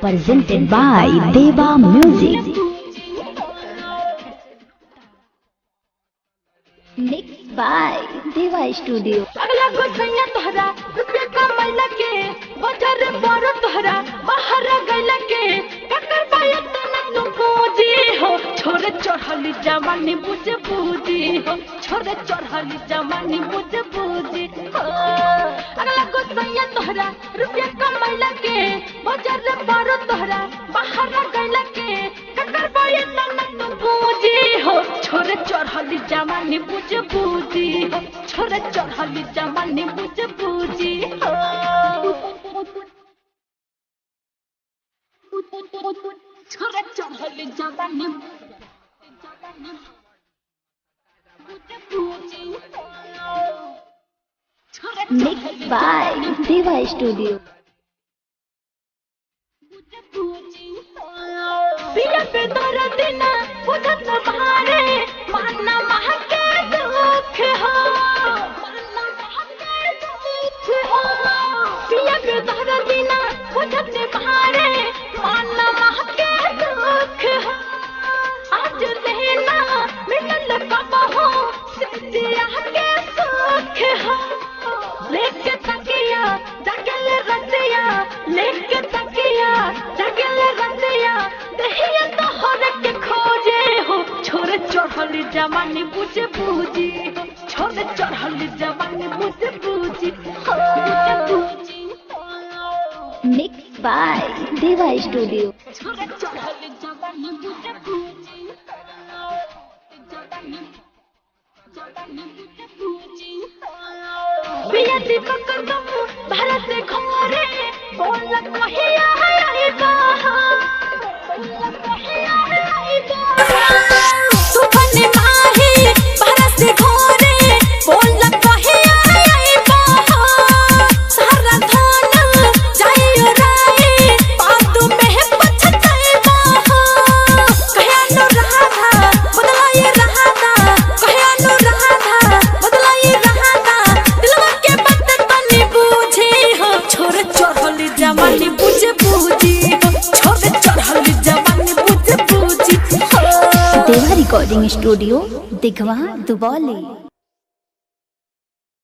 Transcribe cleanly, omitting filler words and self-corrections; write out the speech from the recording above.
presented by Deva Music. Mixed by Deva Studio. अगला को सैया तोहरा रुपया कमाइला के बाजार बारो तोहरा बाहर गइला के ककर पाया तना तू पूजी हो छोरे चढ़ली जवानी बुझ पूजी हो छोरे चढ़ली जवानी बुझ पूजी हो अगला को सैया तोहरा रुपया कमाइला के बाजार बारो तोहरा बाहर गइला के ककर पाया तना तू पूजी हो छोरे चढ़ली जवानी बुझ पूजी हो छोरे चढ़ली जवानी बुझ पूजी हो छोरे चढ़ली जवानी बुझ पूजी Mixed by Deva Studio. पिया पे दर्द ना उधर न मारे माना महके दुख हो माना महके दुख हो पिया पे दर्द ना उधर न मारे माना महके दुख हो आज लेना मिलन कब हो सिद्धिया के सुख हो लेके तकिया जगल रसिया लेके तकिया जगल रसिया दहिया तो होरे के खोजे हो छोरे चढ़ली जवानी बुझ पूजी हो छोरे चढ़ली जवानी बुझ पूजी हो Mixed by Deva Studio. छोरे चढ़ली जवानी बुझ पूजी पिया दीपक तुम भारत घोरे बोल कहिया आई बाहा बोल कहिया आई बाहा सुपन माही भारत घोरे बोल कहिया आई बाहा सारा धन जाइयो राई पादू में पछताई बाहा कहिया नो रहा था बदलाए रहा था कहिया नो रहा था बदलाए रहा था दिलवा के बात तनी बूझी हो छोरे चढ़ली जवानी बुझ बूझी हो छोरे चढ़ली जवानी बुझ बूझी हो Deva Recording Studio, Digwa, Duboli.